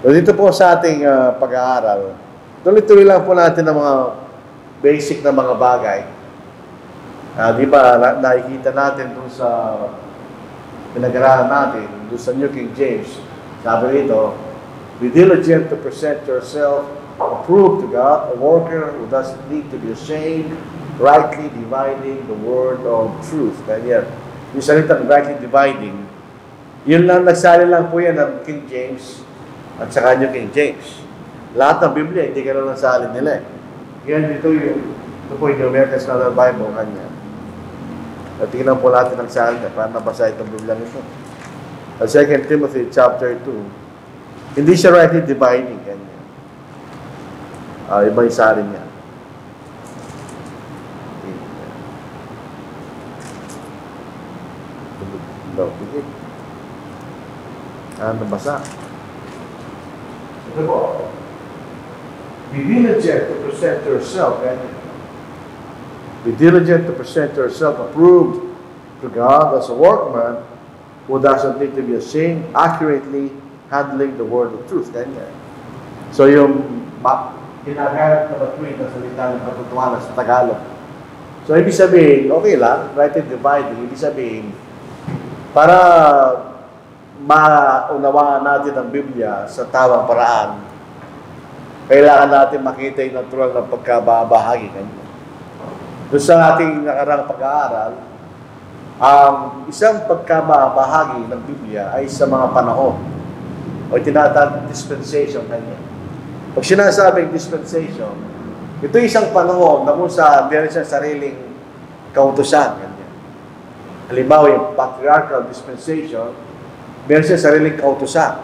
So dito po sa ating pag-aaral, tuloy-tuloy lang po natin ang mga basic na mga bagay. Di ba, nakikita natin doon sa pinag-aralan natin, doon sa New King James, sabi rito, be diligent to present yourself approved to God, a worker who doesn't need to be ashamed, rightly dividing the word of truth. Kaya yung salitang rightly dividing, yun lang, nagsali lang po yan ng King James at saka New King James. Lahat ng Biblia, hindi ka lang nasalin nila eh. Kaya ito po yung American Standard Bible kanya. At tingnan po natin ang salin niya para nabasa itong Biblia nito. At 2 Timothy chapter 2, hindi siya rightly dividing kanya. Iba yung salin niya. Nabasa. Ito po. Be diligent to present yourself. Be diligent to present yourself approved to God as a workman who doesn't need to be ashamed, accurately handling the word of truth. So yung ginagamit na batuin na salita ng katotohanan sa Tagalog. So ibig sabihin, okay lang, right and dividing, ibig sabihin, para maunawaan natin ang Biblia sa tamang paraan, kailangan natin makita yung natural na pagkabahagi kanya. Doon sa ating nakarang pag-aaral, ang isang pagkabahagi ng Biblia ay sa mga panahon o tinatawag dispensation kanya. Pag sinasabing dispensation, ito isang panahon na kung sa meron siyang sariling kautusan. Kanya. Halimbawa, yung patriarchal dispensation, meron siyang sariling kautusan.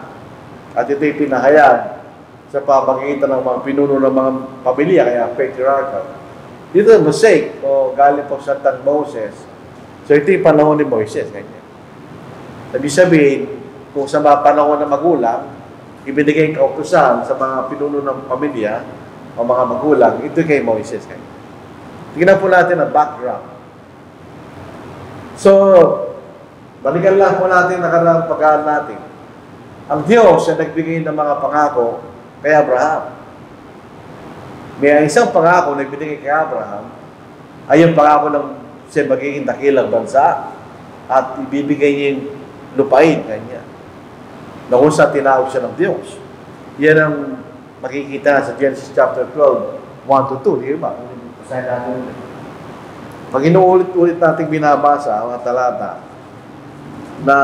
At ito'y pinahayag sa pamagitan ng mga pinuno ng mga pamilya, kaya patriarchal. Dito ang Mosaic, o galing po sa Tan Moses. So ito yung panahon ni Moises. Ibig sabihin, kung sa mga panahon ng magulang, ibinigay ang kautusan sa mga pinuno ng pamilya o mga magulang, ito kay Moises. Tingnan po natin ang background. So, balikan lang po natin nakarang pag-aaral natin. Ang Diyos ay nagbigay ng mga pangako kay Abraham. May isang pangako na ibinigay kay Abraham ay yung pangako ng siya magiging dakilang bansa at ibibigay niya yung lupain kanya na kung saan tinawag siya ng Diyos. Yan ang makikita sa Genesis chapter 12, 1-2, di ba? Pag inuulit-ulit natin binabasa ang mga talata na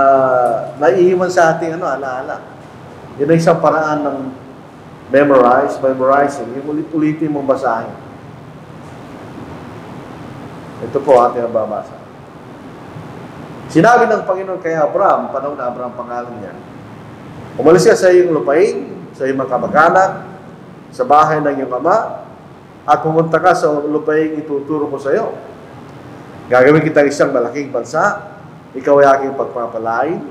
naiiwan sa ating alaala. Yan ay isang paraan ng memorizing, yung ulit-ulitin mong basahin. Ito po ating nababasa. Sinabi ng Panginoon kay Abraham, panahon na Abraham pangalan niya, umalis ka sa iyong lupain, sa iyong mga kamag-anak, sa bahay ng iyong ama, at pumunta ka sa lupain ituturo ko sa iyo. Gagawin kita isang malaking bansa, ikaw ay aking pagpapalain,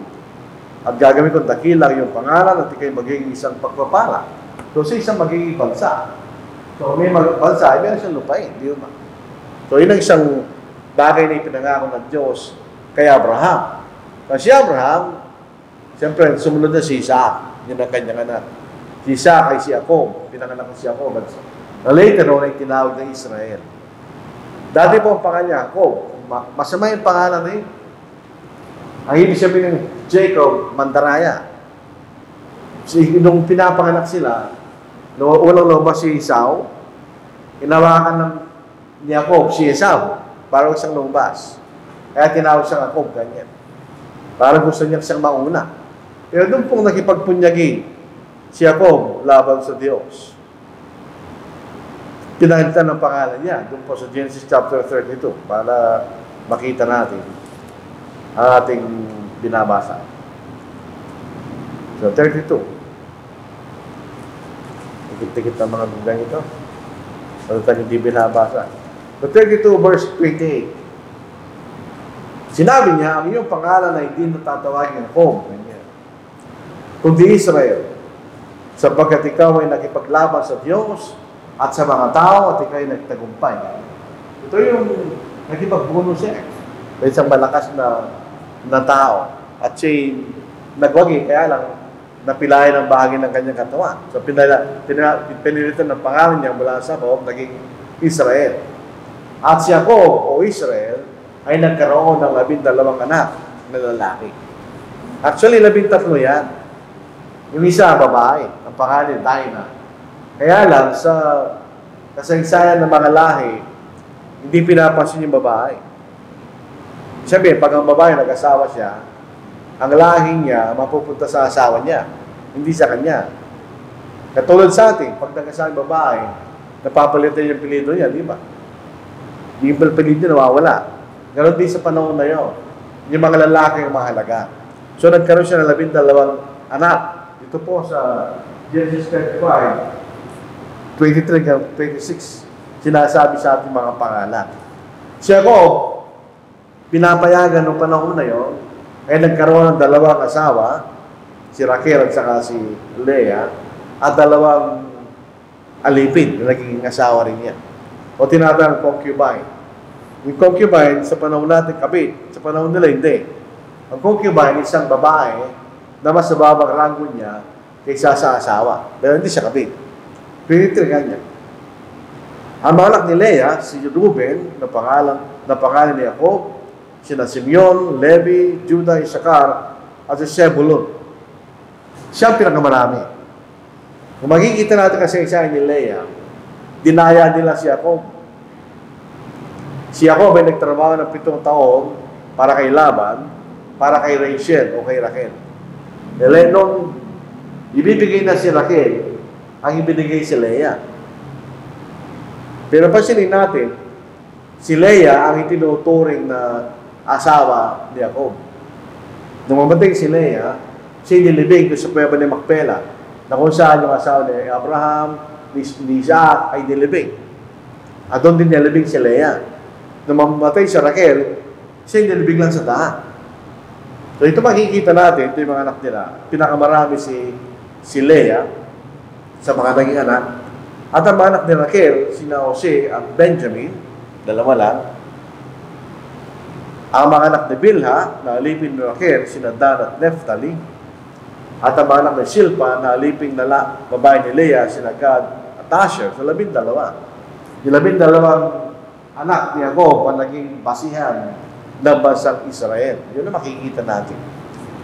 at gagawin kong dakilang iyong pangalan, at ikaw'y magiging isang pagpapala. So, sa isang magiging bansa. So, may bansa, ay meron siyang lupain, di ba? So, yun ang isang bagay na ipinangako ng Diyos kay Abraham. Kasi si Abraham, siyempre, sumunod na si Isaac. Yun ang kanyang anak. Si Isaac ay si Jacob. Pinanganak si Jacob. Na later on ay tinawag ng Israel. Dati po ang pangalan niya, Jacob. Masama yung pangalan na yun. Ang ibig sabihin ng Jacob, Mandaraya. Nung pinapanganak sila, nung unang lumabas si Esau, inawakan ng ni Jacob si Esau para siyang lumabas. Kaya tinawag siyang Jacob, ganyan. Para gusto niya siyang mauna. Pero doon pong nakipagpunyagi si Jacob laban sa Diyos. Pinalitan ng pangalan niya doon po sa Genesis chapter 32 para makita natin ang ating binabasa. So, 32. Tikit-tikit ng mga biglang ito. Ano tayo hindi binabasa? But 32 verse 28. Sinabi niya, ang iyong pangalan ay hindi natatawagin ng Jacob, kundi Israel, sapagkat ikaw ay nakipaglaban sa Diyos at sa mga tao at ikaw ay nagtagumpay. Ito yung nakipagbuno siya. May isang malakas na tao at siya'y nagwagi, kaya lang napilayan ang bahagi ng kanyang katawan. So, pinilitan ng pangalan niya mula sa Jacob, naging Israel. At si Jacob o Israel ay nagkaroon ng 12 anak na lalaki. Actually, 13 yan. Yung isa, babae. Ang pangalan, Dinah. Kaya lang, sa kasaysayan ng mga lahi, hindi pinapansin yung babae. Siyempre, pag ang babae nag-asawa siya, ang lahi niya mapupunta sa asawa niya, hindi sa kanya. Katulad sa atin, pag nag-asawa yung babae, napapalitan yung pilido niya, di ba? Yung pilido nawawala. Ganon din sa panahon na yun. Yung mga lalaki ang mahalaga. So, nagkaroon siya ng 12 anak. Ito po sa Genesis 35, 23-26, sinasabi sa ating mga pangalan. Si Jacob, pinapayagan noong panahon na yon, ay nagkaroon ng 2 asawa, si Raquel at saka si Leah, at 2 alipin na naging asawa rin niya. O tinatawag concubine. Yung concubine, sa panahon natin kabit, sa panahon nila hindi. Ang concubine, isang babae na mas nababang ranggo niya kaysa sa asawa. Pero hindi siya kabit. Pinitirigan niya. Ang mga anak ni Leah, si Reuben, na pangalan ni Jacob, sina Simeon, Levi, Judah, Issachar, at si Zebulun. Siya ang pinakamarami. Kung makikita natin kasi isa ni Leah, dinaya nila si Jacob. Si Jacob ay nagtrabaho ng 7 taon para kay Laban, para kay Rachel o kay Raquel. Nung ibibigay na si Raquel, ang ibinigay si Leah. Pero pansinin natin, si Leah ang itinuturing na asawa ni Jacob. Nung mamatay si Leah, siya nilibing doon sa kuweba ni Macpela, na kung saan yung asawa ni Abraham, ni Isaac ay nilibing. At doon din nilibing si Leah. Nung mamatay si Raquel, siya nilibing lang sa daan. So ito makikita natin, ito yung mga anak nila. Pinakamarami si Leah sa mga naging anak. At ang mga anak ni Raquel, sina Jose at Benjamin, 2 lang. Ang mga anak ni Bilha, na alipin ni Raquel, sina Dan at Naphtali. At ang mga anak ni Silpa, na alipin na babae ni Leah, sina Gad at Asher, sa 12. Yung 12 anak ni Jacob ang naging basihan ng bansang Israel. Yun ang makikita natin.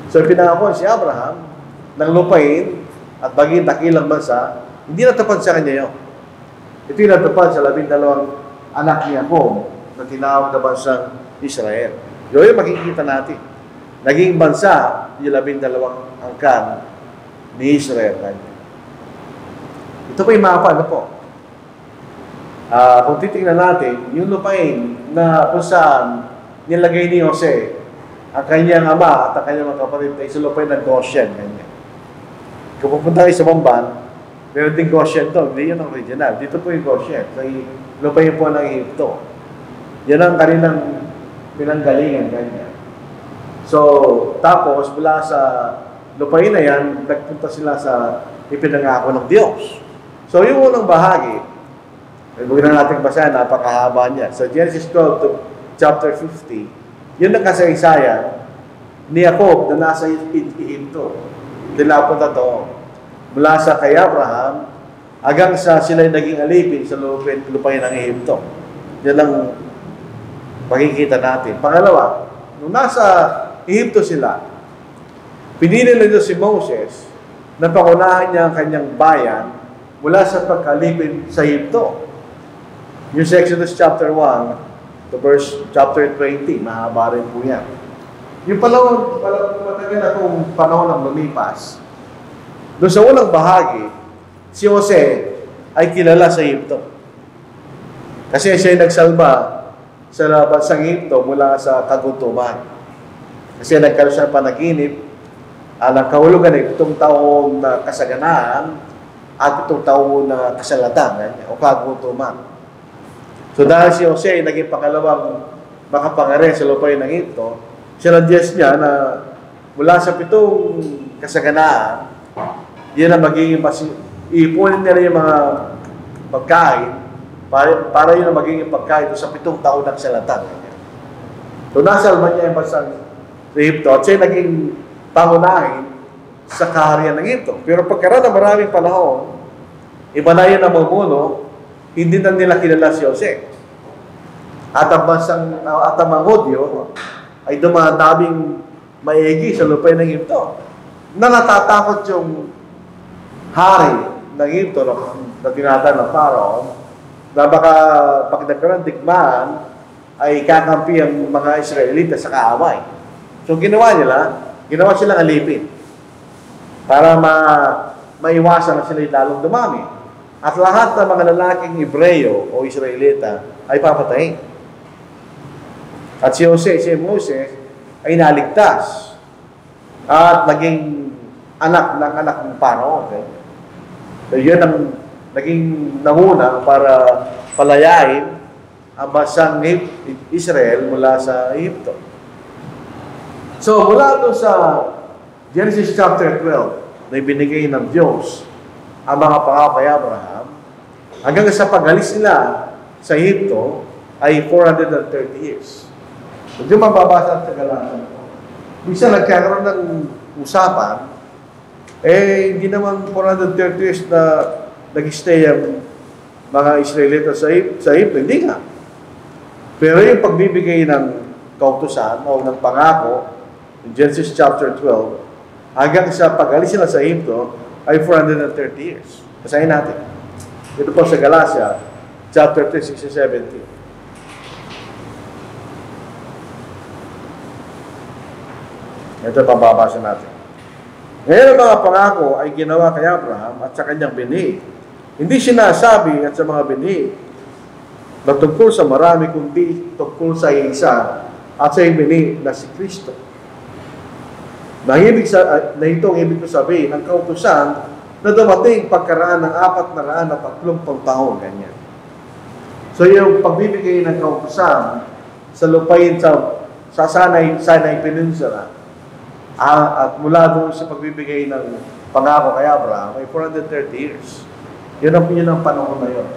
So, pinangako si Abraham ng lupain at maging dakilang bansa, hindi natupad sa kanya yun. Ito yung natupad sa 12 anak ni Jacob na tinawag na bansang Israel. Yun yung makikita natin. Naging bansa, yung 12 angkan ni Israel. Ito po yung mapa na po. Kung titingnan natin, yung lupain na kung saan nilagay ni Jose ang kanyang ama at ang kanyang mga kapatid ay sa lupain ng Goshen. Kung pupunta kayo sa Bamban, meron din Goshen to. Hindi yun ang original. Dito po yung Goshen. So, lupain po ng Egypto. Yan ang kanilang pinanggalingan. Ganyan. So, tapos mula sa lupain na yan, nagpunta sila sa ipinangako ng Diyos. So, yung unang bahagi, huwag na natin basahin, napakahaba niya. So, Genesis 12 to chapter 50, yun ang kasaysayan ni Jacob na nasa Egypto. Dinapunta to mula sa kay Abraham hanggang sa sila naging alipin sa lupain ng Egypto. Yan ang makikita natin. Pangalawa, nung nasa Egypto sila, pinili nila si Moses na pangunahan niya ang kanyang bayan mula sa pagkalipin sa Egypto. Yung Exodus chapter 1 to verse chapter 20, mahaba rin po yan. Yung matagal na kung panahon ng lumipas, doon sa unang bahagi, si Jose ay kilala sa Egypto. Kasi siya ay nagsalba sa bansang Egypto mula sa kagutuman. Kasi nagkaroon siya panaginip, alang kahulugan ay 7 taon na kasaganaan at 7 taon na kasalatan o kagutuman. So dahil si Jose ay naging pangalawang makapangari sa lupain ng Egypto, siya ng Diyos niya na mula sa 7 kasaganaan, yan ang magiging iipunin nila yung mga pagkain para yun ang magiging pagkain sa 7 taon ng kasalatan. So nasalman niya yung bansang Egypto at siya naging pangunahin sa kaharian ng Egypto. Pero pagkaraan ng maraming panahon, iba na yun ang mamuno, hindi na nila kilala si Jose. At ang mga Hudyo ay dumadaming maigi sa lupain ng Egypto. Na natatakot yung hari ng Egypto na tinatawag ng Pharaoh, na baka pag nagkaroon digmaan, ay kakampi ang mga Israelita sa kaaway. So ginawa silang alipin para maiwasan na sila lalong dumami. At lahat ng mga lalaking Hebreyo o Israelita ay papatayin. At si Moses ay naligtas at naging anak ng Pharaoh. Okay? So yun ang naging nanguna para palayain ang bansang Israel mula sa Egypto. So mula doon sa Genesis chapter 12 na ibinigay ng Diyos ang mga pangako kay Abraham, hanggang sa pag-alis nila sa Egypto ay 430 years. Kung yung mababasa sa Galatians, minsan nagkakaroon ng usapan, hindi naman 430 years na nag-stay ang mga Israelita sa Egypto. Hindi nga. Pero yung pagbibigay ng kautusan o ng pangako, in Genesis chapter 12, hanggang sa pag-alis nila sa Egypto, ay 430 years. Basahin natin. Ito po sa Galatia, chapter 3, 16, 17. Ito pababasa natin. Ngayon ang mga pangako ay ginawa kay Abraham at sa kanyang binhi. Hindi sinasabi at sa mga binhi na tungkol sa marami, kundi tungkol sa isa at sa binhi na si Kristo. Na itong ibig ko sabihin, ang kautusan na dumating pagkaraan ng 430 taon, ganyan. So yung pagbibigay ng kautusan sa lupain sa Sinai Peninsula, at mula doon sa pagbibigay ng pangako kay Abraham ay 430 years. Yun ang panahon na yun.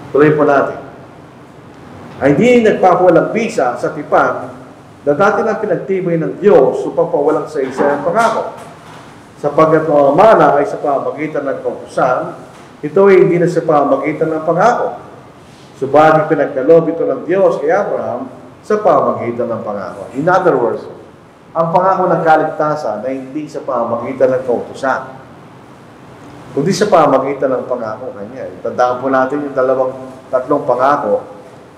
Tuloy po natin. Ay di nagpapawalang bisa sa tipan na dati na pinagtibay ng Diyos upang pawalang sa isa ang pangako. Sapagkat ang mana ay sa pamamagitan ng kautusan, ito ay hindi na sa pamamagitan ng pangako. Subalit pinagkaloob ito ng Diyos kay Abraham sa pamamagitan ng pangako. In other words, ang pangako ng kaligtasan ay hindi sa pamamagitan ng kautusan, kundi sa pamamagitan ng pangako kanya. Tandaan po natin yung tatlong pangako.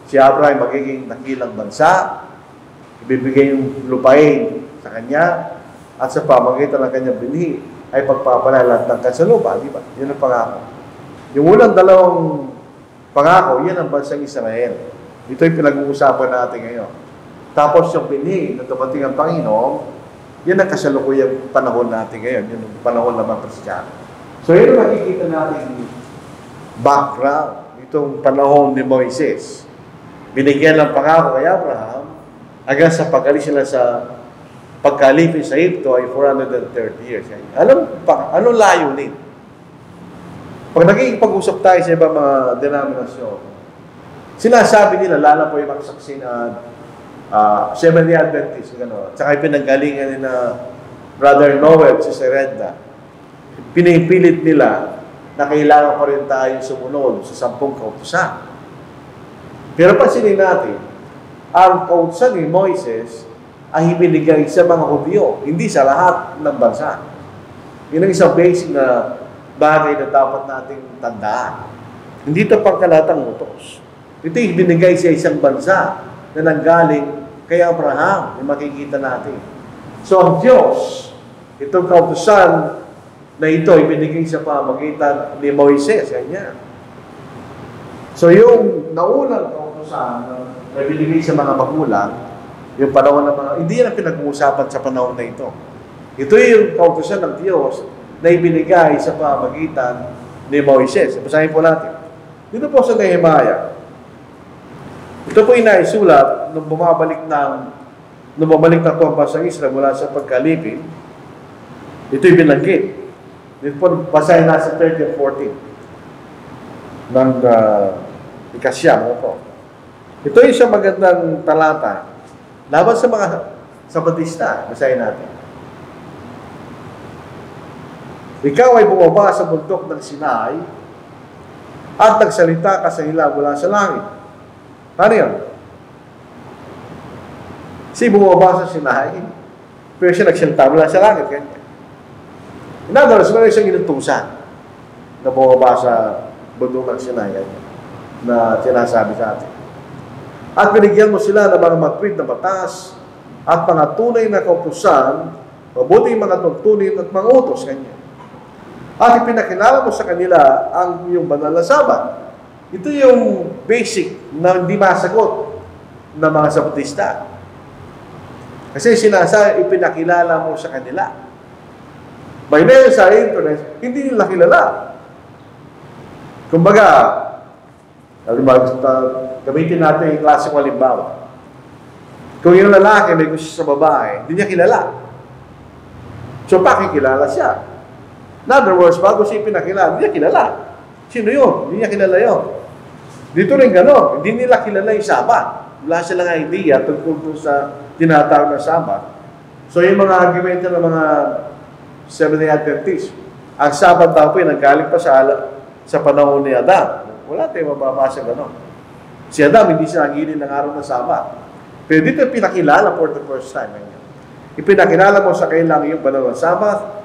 Si Abraham magiging nakilang bansa, ibibigay yung lupain sa kanya, at sa pamamagitan ng kanyang binhi ay pagpapalalat ng kasalupa, di ba? Yun ang pangako. Yung unang dalawang pangako, yan ang bansang Israel. Ito yung pinag-uusapan natin ngayon. Tapos yung binhi na dumating ang Panginoon, yan ang kasalukuyang panahon natin ngayon. Yun ang panahon ng mga Kristiyano. So yun ang makikita natin background. Itong panahon ni Moises. Binigyan ng pangako kay Abraham hanggang sa pag-alis nila sa pagkalipin sa Egypto ay 430 years. Anong layunin? Pag naging pag-usap tayo sa ibang mga denominasyon, sinasabi nila, lalo po yung mga saksi na Seventh-day Adventist, gano'n. Tsaka yung pinanggalingan ni na Brother Noel, si Serenda. Pinipilit nila na kailangan pa rin tayo sumunod sa 10 kautusan. Pero pansinin natin, ang kautusan ni Moises ay ibinigay sa mga Hudyo, hindi sa lahat ng bansa. Yun ang isang basic na bagay na dapat nating tandaan. Hindi ito pangkalatang utos. Ito ibinigay sa isang bansa na nanggaling kay Abraham, yung makikita natin. So ang Diyos, itong kautusan na ito, ibinigay sa pamamagitan ni Moises, ganyan. So yung naunang kautusan na ibinigay sa mga magulang, yung panahon ng mga, hindi yan ang pinag-uusapan sa panahon na ito. Ito yung kautusan ng Diyos na ibinigay sa pamamagitan ni Moises. Basahin po natin. Dito po sa Nehemiah, ito po inaisulat nung bumabalik na ito ang bansang Israel mula sa pagkalipin. Ito'y binanggit. Dito po, basahin na sa 30 and 14 ng Ikasyam. Ito yung isang magandang talata laban sa mga Sabatista. Basahin natin. Ikaw ay bumaba sa bundok ng Sinai at nagsalita ka sa ila mula sa langit. Ano yun? Si bumaba sa Sinai, pero siya nagsalita mula sa langit. In other words, meron siyang inutusan na bumaba sa bundok ng Sinai na sinasabi sa atin. At binigyan mo sila ng mga matwid na batas at mga tunay na kautusan, mabuti mga tuntunin at mga utos kanya. At ipinakilala mo sa kanila ang iyong banal na Sabat. Ito yung basic na hindi masagot ng mga Sabatista. Kasi ipinakilala mo sa kanila. By now sa internet, hindi nila kilala. Kumbaga, gamitin natin yung klaseng halimbawa. Kung yung lalaki may gusto sa babae, hindi niya kilala. So, pakikilala siya. In other words, bago siya pinakilala, hindi niya kilala. Sino yun? Hindi niya kilala yun. Dito rin gano'n, hindi nila kilala yung Sabat. Wala silang idea tungkol sa tinatawag na Sabat. So, yung mga argumento ng mga Seventh-day Adventists, ang Sabat daw po yung nanggaling pa sa panahon ni Adam. Wala tayong mababasa gano'n. Si Adam, hindi siya nangilin ng araw ng Sabat. Pero dito pinakilala for the first time. Ipinakilala mo sa kailang yung banal na Sabat,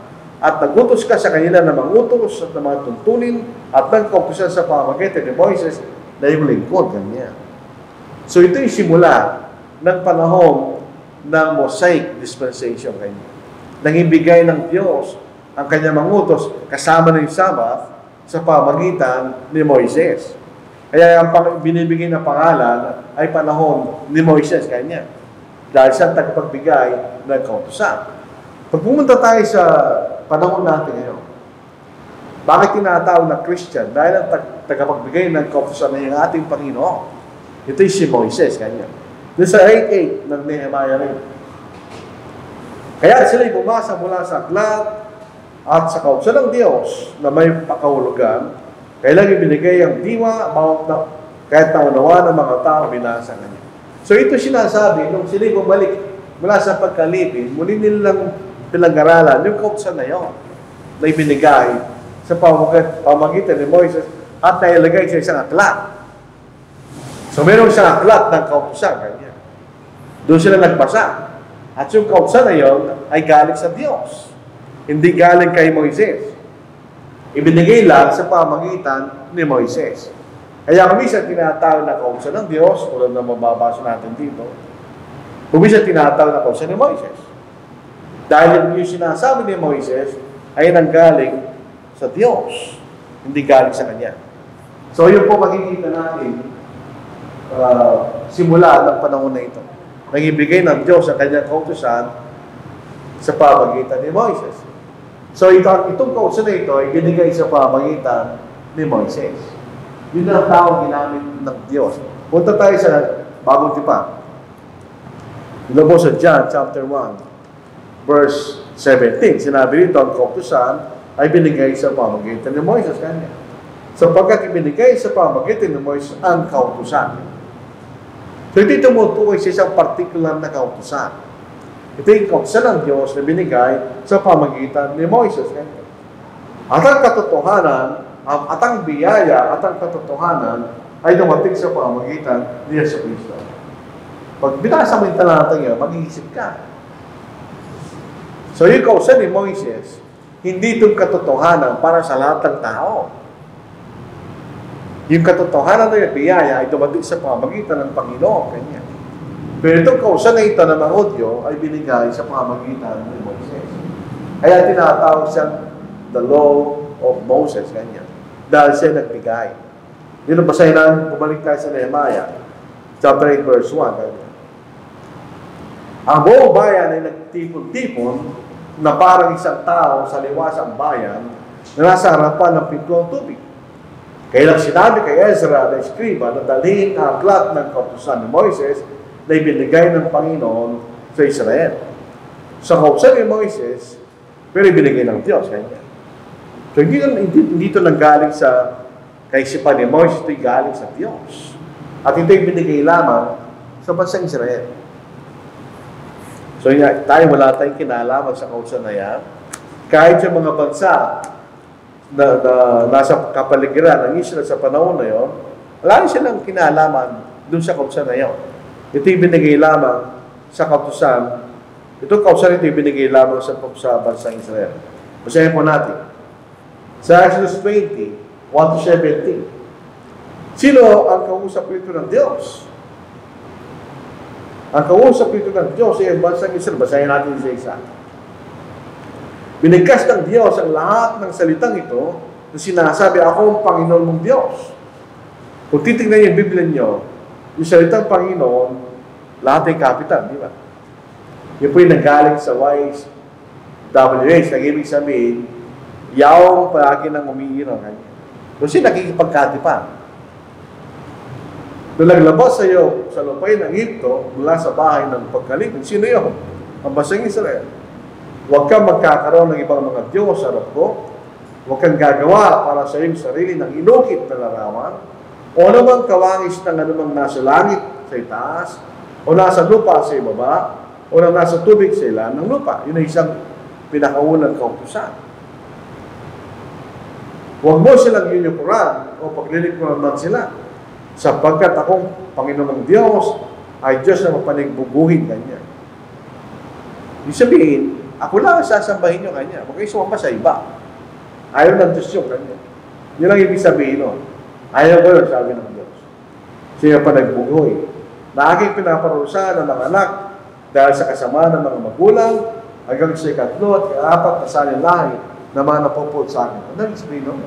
at nagutos ka sa kanila na mangutos at na mga tuntunin at nagkautusan sa pamamagitan ni Moises na yung lingkod kanya. So ito yung simula ng panahon ng Mosaic dispensation kanya. Nang ibigay ng Diyos ang kanya mangutos kasama ng Sabat sa pamamagitan ni Moises. Kaya ang binibigay na pangalan ay panahon ni Moises kanya. Dahil siya tagapagbigay ng kautusan. Pag pumunta tayo sa panahon natin ngayon, bakit tinatawag na Christian? Dahil ang tagapagbigay ng kautusan na yung ating Panginoon. Ito yung si Moises, kanya. Doon sa 8:8 ng Nehemiah rin. Kaya sila'y bumasa mula sa aklat at sa kautusan ng Diyos na may pakahulugan, kailangan ibinigay ang diwa, kahit naunawa ng mga tao, binasa kanya. So ito sinasabi, nung sila'y bumalik mula sa pagkalipin, muli nilang pinag-aralan yung kautusan na yun na ibinigay sa pamagitan ni Moises at nailagay sa isang aklat. So meron siyang aklat ng kautusan kanya. Doon sila nagbasa. At yung kautusan na yun ay galing sa Diyos. Hindi galing kay Moises. Ibinigay lang sa pamagitan ni Moises. Kaya kung minsan tinatawag na kautusan ng Diyos, tulad na mababasa natin dito, kung minsan tinatawag na kautusan ni Moises. Dahil yung sinasabi ni Moises ay nanggaling sa Diyos, hindi galing sa Kanya. So yun po makikita natin simula ng panahon na ito. Nangibigay ng Diyos ang Kanyang kautusan sa pamagitan ni Moises. So itong kautusan na ito ay binigay sa pamagitan ni Moises. Yun ang tawag ginamit ng Diyos. Punta tayo sa bagong tipan. Ilo po sa John chapter 1. Verse 17, sinabi rito, ang kautusan ay binigay sa pamagitan ni Moises kanya. Sapagkat ibinigay sa pamagitan ni Moises ang kautusan. So ito tumutukoy sa isang particular na kautusan. Ito yung kautusan ng Diyos na binigay sa pamagitan ni Moises kanya. At ang katotohanan, at ang biyaya, at ang katotohanan ay dumating sa pamagitan ni Yesu Cristo. Pag binasa mo yung talatang yun, mag-iisip ka. So yung kautusan ni Moises, hindi itong katotohanan para sa lahat ng tao. Yung katotohanan ng biyaya ay dumating sa pamamagitan ng Panginoon. Kanya. Pero itong kautusan na ito na mga Hudyo ay binigay sa pamamagitan ni Moises. Kaya tinatawag siyang the law of Moses. Kanya. Dahil siya nagbigay. Yun ang basahin natin, bumalik tayo sa Nehemiah, chapter 8, verse 1. Kanya. Ang buong bayan ay nagtipon-tipon na parang isang tao sa liwasang bayan na nasa harapan ng pintuang tubig. Kailang sinabi kay Ezra na eskriba na dalhin ang aklat ng kautusan ni Moises na ibinigay ng Panginoon sa Israel. Sa kautusan ni Moises, pero ibinigay ng Diyos. Kanya. So hindi ito nanggaling sa kaisipan ni Moises, ito'y galing sa Diyos. At ito'y binigay lamang sa bansang Israel. So tayo wala tayong kinalaman sa kautusan na yan. Kahit yung mga bansa na nasa kapaligiran ng Israel sa panahon na yon, wala rin silang kinalaman dun sa kautusan na yon. Ito yung binigay lamang sa kautusan. Ito kautusan ito yung binigay lamang sa bansang Israel. Basahin po natin. Sa Exodus 20, 1-17. Sino ang kausap ito ng Diyos? Ang kausap ito ng Diyos ay ang bansang Israel. Basahin natin isa-isa. Binigkas ng Diyos ang lahat ng salitang ito na sinasabi, ako ang Panginoon mong Diyos. Kung titignan niyo yung Biblia niyo, yung salitang Panginoon, lahat ay kapital, di ba? Yun po yung nanggaling sa YHWH, nag-ibig sabihin, yaong palagi nang umiiraw kanya. Kasi nakikipagkatipan. Nung naglabas sa iyo sa lupain ng Egypto, mula sa bahay ng pagkaligid, sino yun? Ang bansang Israel. Huwag kang magkakaroon ng ibang mga Diyos sa harap ko. Huwag kang gagawa para sa iyong sarili ng inukit na larawan o namang kawangis ng anumang nasa langit sa itaas o nasa lupa sa ibaba o nasa tubig sa ilan ng lupa. Yun ay isang pinakaunang kautusan. Huwag mo silang yuyukuran o paglilikuran man sila sapagkat akong Panginoong Diyos ay Diyos na mapanigbubuhin kanya. Ibig sabihin, ako lang ang sasambahin nyo kanya. Huwag kayo sumamba sa iba. Ayaw ng Diyos yung kanya. Yun ang ibig sabihin nun. Ayaw ko yun, sabi ng Diyos. Siya pa nagbugoy. Na aking pinaparusahan ng mga anak dahil sa kasama ng mga magulang hanggang sa ikatlo at ikaapat na salilahi na mga napupod sa akin. Ano ang sabihin nun?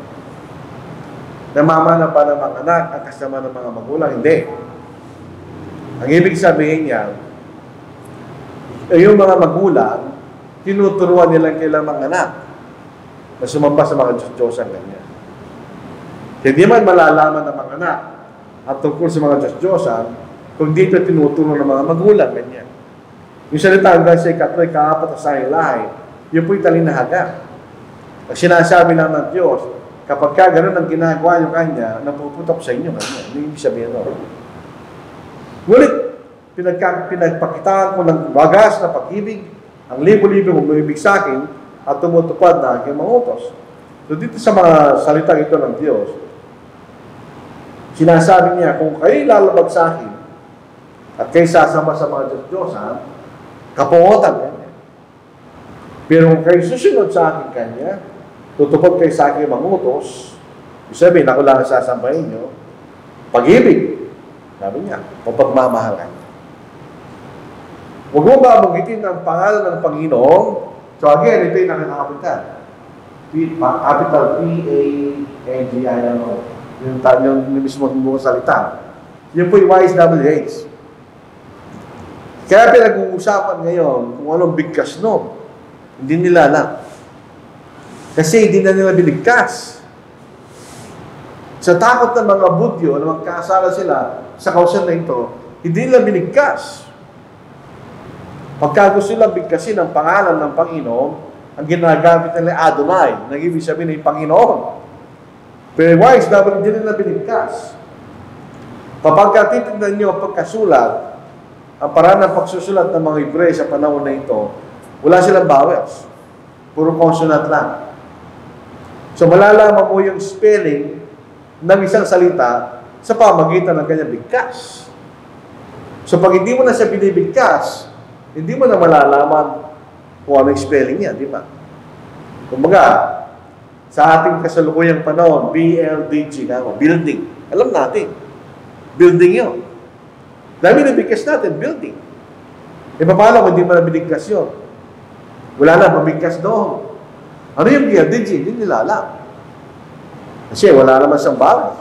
Namamana ba ng mga anak ang kasama ng mga magulang? Hindi. Ang ibig sabihin niya, yung mga magulang, tinuturuan nilang kailang mga anak na sumamba sa mga Diyos-Diyosan ganyan. Hindi man malalaman ng mga anak at tungkol sa mga Diyos-Diyosan kung dito tinuturo ng mga magulang ganyan. Yung salita hanggang sa ikatlo, ikaapat na salilahi, yun po yung talinahaga. Pag sinasabi lang ng Diyos, kapag ka ganun ang ginagawa yung kanya, napuputok sa inyo kanya. Ano yung sabihin nun? Ngunit, pinagpakitaan ko ng wagas na pag-ibig, ang libo-libo umibig sa akin at tumutupad na aking mga utos. So dito sa mga salitang ito ng Diyos, sinasabi niya, kung kayo lalabag sa akin at kayo sasama sa mga Diyos-Diyosan, kapungutan kanya. Pero kung kayo susunod sa akin kanya, tutupad kayo sa aking mga utos, sabihin, ako lang sasambahin nyo, pag-ibig, sabi niya, o pagmamahalan. Huwag mo ba banggitin ang pangalan ng Panginoon? So again, ito yung nakakapital. Capital P-A-N-G-I-N-O. Yung mismo mong salita. Yun po yung YHWH. Kaya pinag-uusapan ngayon kung anong bigkas no. Hindi nila alam. Kasi hindi na nila binigkas. Sa takot ng mga Budyo na magkasala sila sa kausan na ito, hindi nila binigkas. Pagka gusto nilang bigkasin ang pangalan ng Panginoon, ang ginagamit nila Adonai, nag-ibig sabihin ng Panginoon. Pero wise, dapat hindi nila binigkas. Kapag titignan niyo ang pagkasulat, ang paraan ng pagsusulat ng mga Hebreo sa panahon na ito, wala silang vowels. Puro consonant lang. So malalaman mo yung spelling ng isang salita sa pamagitan ng kanyang bigkas. So pag hindi mo na siya binibigkas, hindi mo na malalaman kung ano yung spelling niya, di ba? Kumbaga, sa ating kasalukuyang panahon, BLDG, building. Alam natin, building yun. Dahil binibigkas natin, building. E paano kung hindi mo na binigkas yun? Wala na, mabigkas doon. Ano yung BLDG? Hindi nila alam. Kasi wala naman siyang bawas.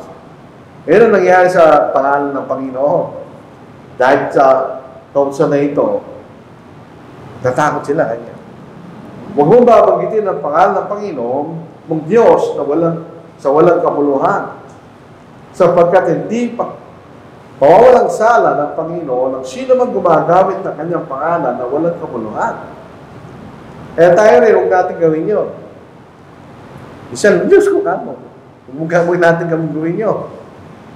Yan ang nangyari sa pangalan ng Panginoon. Dahil sa kautusan na ito, natakot sila kanya. Huwag mong babanggitin ang pangalan ng Panginoon mong Diyos na sa walang kabuluhan. Sapagkat hindi pawawalang sala ng Panginoon ang sino man gumagamit ng kanyang pangalan na walang kabuluhan. Kaya tayo rin, huwag natin gawin yun. Isang Diyos ko kamo. Huwag natin gawin yun.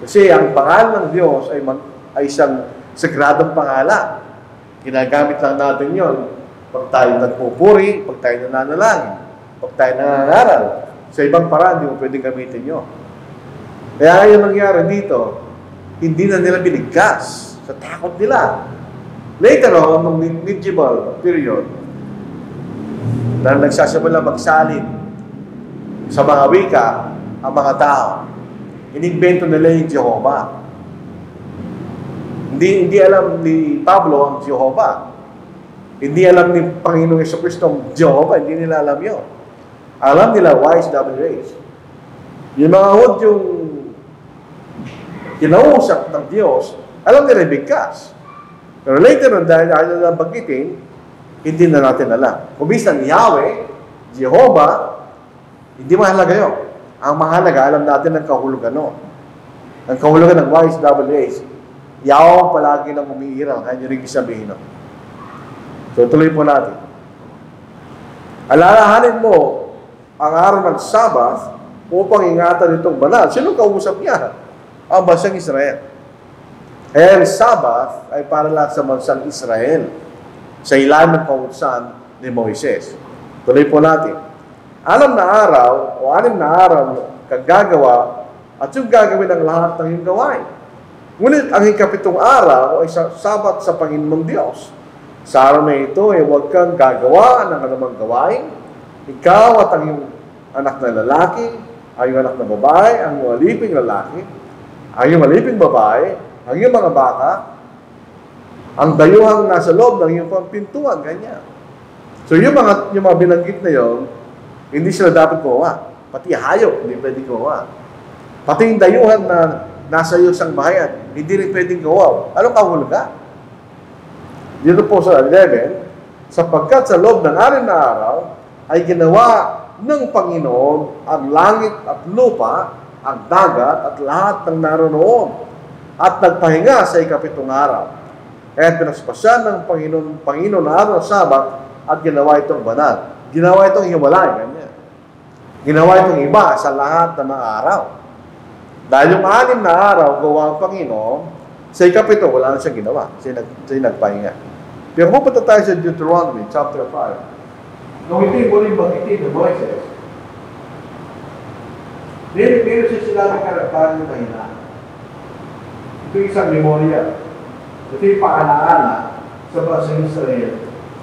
Kasi ang pangalan ng Diyos ay isang sagradong pangalan. Ginagamit lang natin yun pag tayo nagpupuri, pag tayo nananalangin. Pag tayo nangangaral, sa ibang paraan, hindi mo pwedeng gamitin yun. Kaya yung nangyari dito, hindi na nila binigkas sa takot nila. Later on, nung medieval period, dahil nagsasimula magsalin sa mga wika ang mga tao, inimbento nila yung Jehovah. Hindi alam ni Pablo ang Jehovah. Hindi alam ni Panginoong Jesucristo ang Jehovah. Hindi nila alam yun. Alam nila YHWH. Yung mga Hudyong kinausap ng Diyos, alam nila bigkas. Pero later on, dahil ayaw nila banggitin, hindi na natin alam. Kung minsan, Yahweh, Jehovah, hindi mahalaga yun. Ang mahalaga, alam natin ang kahulugan no. Ang kahulugan ng YHWH, Yahweh palagi nang umiiral. Kaya nyo rin sabihin no. So, tuloy po natin. Alalahanin mo ang araw ng Sabbath upang ingatan itong banal. Sino kausap niya? Ang bansang Israel. Kaya ang Sabbath ay para lang sa bansang Israel sa ilalim ng kautusan ni Moises. Tuloy po natin. 6 na araw o 6 na araw kang gagawa at yung gagawin ng lahat ng iyong gawain. Ngunit ang ikapitong araw ay Sabat sa Panginoong Diyos. Sa araw na ito ay huwag kang gagawa ng anumang gawain. Ikaw at ang iyong anak na lalaki, ang iyong anak na babae, ang iyong aliping lalaki, ang iyong aliping babae, ang iyong mga baka, ang dayuhang nasa loob ng iyong pampintuan, ganyan. So yung mga binanggit na yon, hindi sila dapat kuha. Pati hayop, hindi pwedeng kuha. Pati yung dayuhan na nasa iyo sang bahayan, hindi rin pwedeng kuha. Anong kahulugan? Dito po sa 11, sapagkat sa loob ng 6 na araw, ay ginawa ng Panginoon ang langit at lupa, ang dagat at lahat ng naroon, at nagpahinga sa ikapitong araw. Kaya pinaspasyan ng Panginoon na araw ng Sabat at ginawa itong banal. Ginawa itong hiwalay, ganyan. Ginawa itong iba sa lahat ng mga araw. Dahil yung 6 na araw, gawa ang Panginoon, sa ikapito, wala na siyang ginawa. Siya nagpahinga. Pero pupunta tayo sa Deuteronomy, chapter 5. Nung ito'y muling banggitin ng Moises, meron siya sila ng karaktaran ng mahina. Ito isang memorya. Ito yung paalaala sa bansang Israel.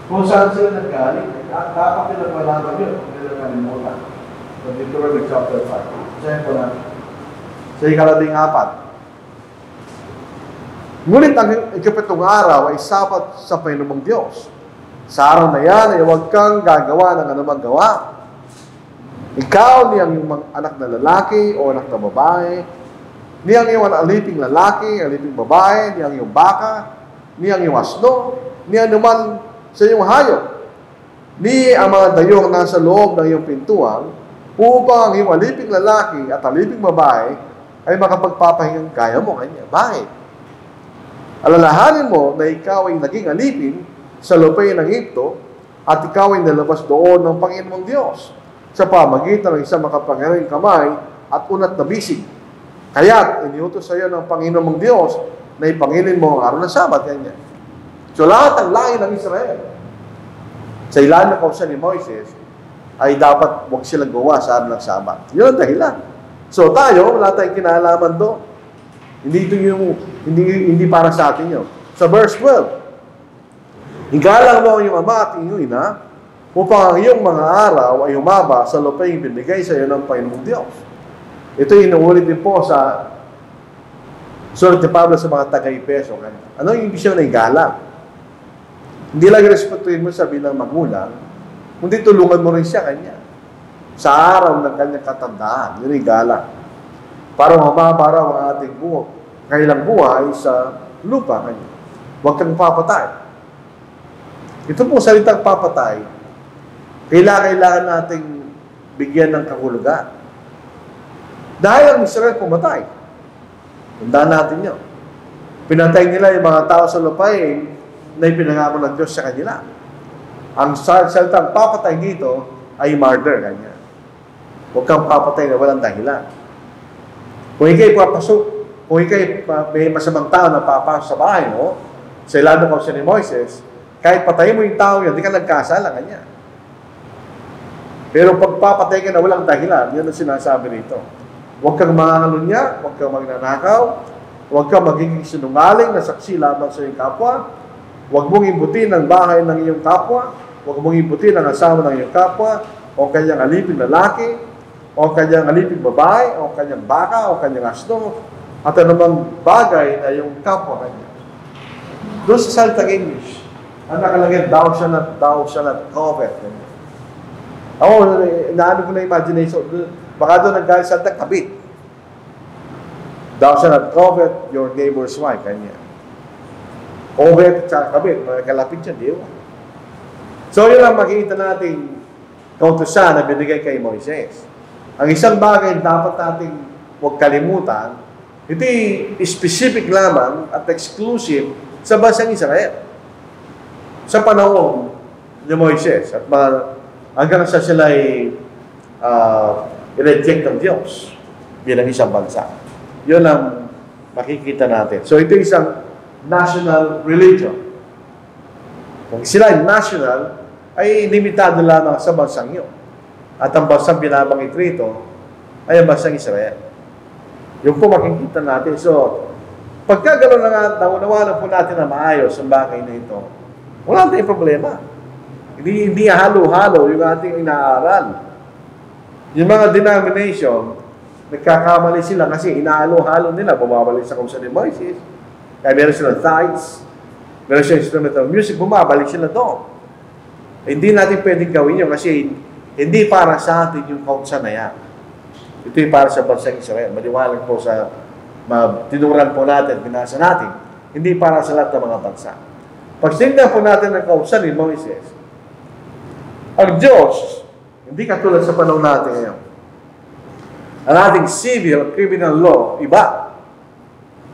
Kung saan sila naggaling, dapat pinagmalaman yun kung nila nalimutan. Sa Deuteronomy chapter 5. Sayan po natin. Sa 14. Ngunit ang ikapitong araw ay Sabat sa Panginoong Diyos. Sa araw na yan ay huwag kang gagawa ng anumang gawa. Ikaw, niyang iyong anak na lalaki o anak na babae, niyang iyong aliping lalaki, aliping babae, niyang iyong baka, niyang iyong asno, niyang naman sa iyong hayop, ni ang mga dayong nasa loob ng iyong pintuan, upang ang iyong aliping lalaki at aliping babae ay makapagpapahingang kaya mo kanya. Bakit? Alalahanin mo na ikaw ay naging alipin sa lupay ng Egypto at ikaw ay nalabas doon ng Panginoong Diyos sa pamagitan ng isang makapangyarihang kamay at unat na bisig. Kaya't iniutos sa iyo ng Panginoong Diyos na ipangilin mo ang araw ng Sabat. Ganyan. So lahat ng lahi ng Israel sa ilalim ng kautusan ni Moises ay dapat huwag silang gawa sa araw ng Sabat. Yun ang dahilan. So tayo, wala tayong kinalaman doon. Hindi para sa atin yun. Sa verse 12, igalang mo ang iyong ama at iyong ina upang ang iyong mga araw ay humaba sa lupay binigay sa iyo ng Panginoong Diyos. Ito inuulit din po sa sulat ni Pablo sa mga taga-Efeso. Ano yung ibig sabihin ng igalang? Hindi lang respetuhin mo sa bilang magulang, kundi tulungan mo rin siya kanya sa araw ng kanyang katandaan. Yun yung igalang. Para humaba raw ang ating kailang buhay sa lupa kanya. Huwag kang papatay. Ito po salitang papatay, kailangan nating bigyan ng kahulugan. Dahil ang Israel pumatay. Tandaan natin yun. Pinatay nila yung mga tao sa lupain na ipinangako ng Diyos sa kanila. Ang salitang papatay dito ay murder. Kanya. Huwag kang papatay na walang dahilan. Kung ikay may masamang tao na papasok sa bahay mo, sa ilalim ng kautusan ni Moises, kahit patayin mo yung tao yan, hindi ka nagkasala kanya. Pero pagpapatay ka na walang dahilan, yan ang sinasabi rito. Huwag kang mangangalunya, huwag kang magnanakaw, huwag kang magiging sinungaling na saksi laban sa iyong kapwa, huwag mong imbutin ang bahay ng iyong kapwa, huwag mong imbutin ang asawa ng iyong kapwa, o kanyang aliping lalaki, o kanyang aliping babae, o kanyang baka, o kanyang asno, at anumang bagay na yung kapwa kanya. Doon sa salitang English, ang nakalagay, thou shall not covet. Ako, naano ko na imagination, baka doon naggaling sa kabit. Thou shall not covet your neighbor's wife. Kanya. Covet at kabit, kalapit siya, di ba? So, yun lang makikita natin kautusan na binigay kay Moises. Ang isang bagay dapat nating huwag kalimutan, ito specific lamang at exclusive sa bansang Israel. Sa panahon ni Moises at hanggang sa sila ay i-reject ng Diyos bilang isang bansa. Yun ang makikita natin. So ito isang national religion. Kung sila ay national, ay limitado lamang sa bansang yun. At ang bansang binabanggit rito ay ang bansang Israel. Yung po makikita natin. So, pagka gano'n na nga, naunawanan po natin na maayos ang bagay na ito, wala tayong problema. Hindi halo-halo yung ating inaaral. Yung mga denomination, nagkakamali sila kasi inahalo-halo nila, bumabalik sa kautusan ni Moises. Kaya meron silang tithes, meron silang instrumental music, bumabalik sila doon. Hindi natin pwedeng gawin yun kasi hindi para sa atin yung kautusan na yan. Ito yung para sa bansang Israel. Maliwalag po sa tinuran po natin, binasa natin. Hindi para sa lahat ng mga bansa. Pag sinignan po natin ang kautusan ni Moises, ang Diyos, hindi katulad sa panahon natin ngayon. Ang ating civil at criminal law, iba.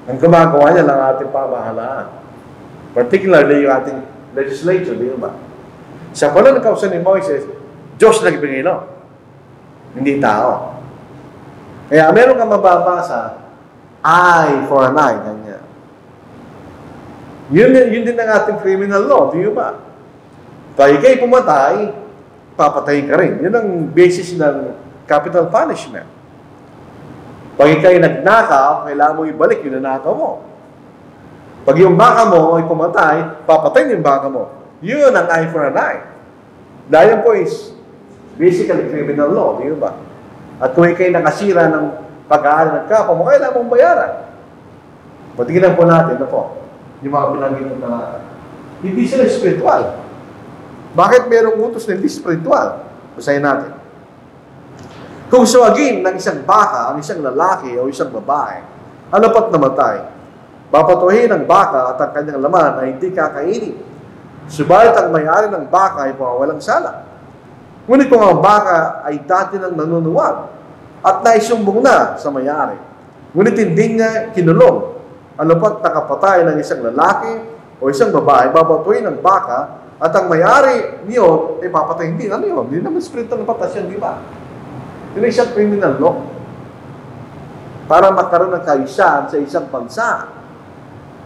Ang gumagawa niya ng ating pamahalaan. Particularly yung ating legislature, di ba? Sa panahon ng kautusan ni Moises, Diyos nagbigay law. Hindi tao. Kaya meron kang mababasa, eye for an eye, ganyan. Yun din ang ating criminal law, di ba? Pag ikay pumatay, papatayin ka rin. Yun ang basis ng capital punishment. Pag ikay nagnakaw, kailangan mo ibalik yung nanakaw mo. Pag yung baka mo ay pumatay, papatayin yung baka mo. Yun ang eye for an eye. Dahil po is basically criminal law, di ba? At kung ikay nakasira ng pag-aaral ng kapwa mo, kailangan mong bayaran. Patignan po natin, po, yung mga binanggit na hindi sila spiritual. Bakit mayroong utos na hindi spiritual? Basahin natin. Kung suwagin ng isang baka, ang isang lalaki o isang babae, ano pat namatay, papatuhin ang baka at ang kanyang laman ay hindi kakainin. Subalit ang may-ari ng baka ay walang sala. Ngunit kung ang baka ay dati nang nanunuwag at naisumbong na sa may-ari, ngunit hindi niya kinulong, ano pat nakapatay ng isang lalaki o isang babae, papatuhin ang baka at ang may-ari niyo ay papatayin din. Ano yun? Hindi naman spiritual na patas yan, di ba? Yun ay isang criminal law. Para magkaroon ng kaisaan sa isang bansa.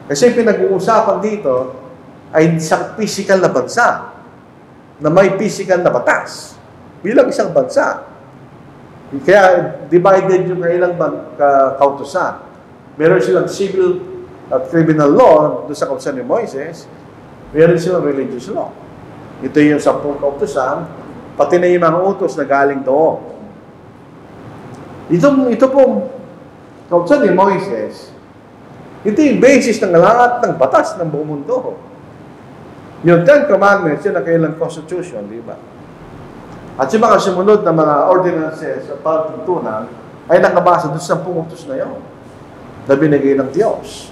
Kasi pinag-uusapan dito ay isang physical na bansa na may physical na batas bilang isang bansa. Kaya divided yung kailang kautusan. Meron silang civil at criminal law doon sa kautusan ni Moises. Meron silang religious law. Ito yung 10 kautusan, pati na yung mga utos na galing doon. Ito pong kautusan ni Moises, ito yung basis ng lahat ng batas ng buong mundo. Yung 10 Commandments, yun ang kailang constitution, di ba? At yung mga sumunod na mga ordinances at pagtuntunan ay nakabasa doon sa 10 utos na yun na binigay ng Diyos.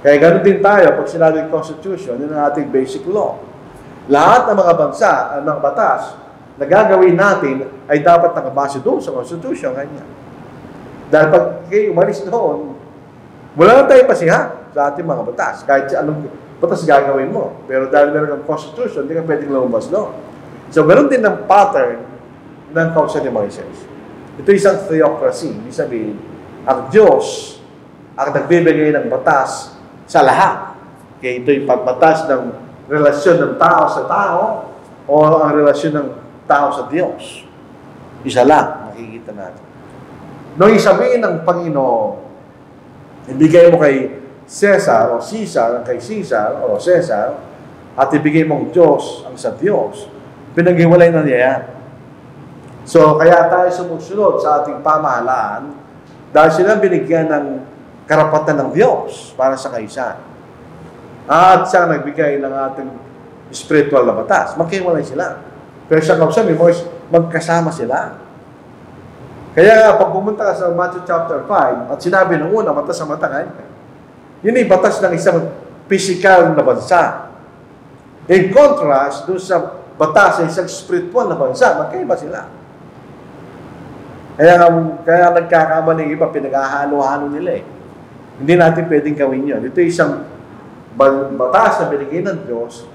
Kaya ganoon din tayo, pag sinabing constitution, yun ang ating basic law. Lahat ng mga bansa, ng batas, na gagawin natin ay dapat nakabase doon sa constitution. Kanya. Dahil pag kayo umalis doon, wala na tayo pasihan sa ating mga batas. Kahit sa anong batas gagawin mo. Pero dahil meron ng constitution, hindi ka pwedeng lumabas doon. So, ganoon din ng pattern ng kautusan ni Moises. Ito isang theocracy. Ibig sabihin, ang Diyos ang nagbibigay ng batas sa lahat. Kaya ito yung pagbatas ng relasyon ng tao sa tao o ang relasyon ng tao sa Diyos. Isa lang, makikita natin. Nung isabihin ng Panginoon, ibigay mo kay Cesar o Caesar, kay Caesar o Cesar, at ibigay mong Diyos ang sa Diyos, pinaghiwalay na niya yan. So, kaya tayo sumusunod sa ating pamahalaan dahil silang binigyan ng karapatan ng Diyos para sa kaisan. At siya nagbigay ng ating spiritual na batas. Maghiwalay sila. Pero sa kausan ni Moises, magkasama sila. Kaya pag pumunta ka sa Matthew chapter 5, at sinabi ng una, mata sa mata ngayon, yun ay batas ng isang physical na bansa. In contrast, doon sa batas ng isang spiritual na bansa, magkaiba sila. Kaya nagkakamali ng iba, pinag-ahalo-halo nila eh. Hindi natin pwedeng gawin yun. Ito isang batas na binigay ng Diyos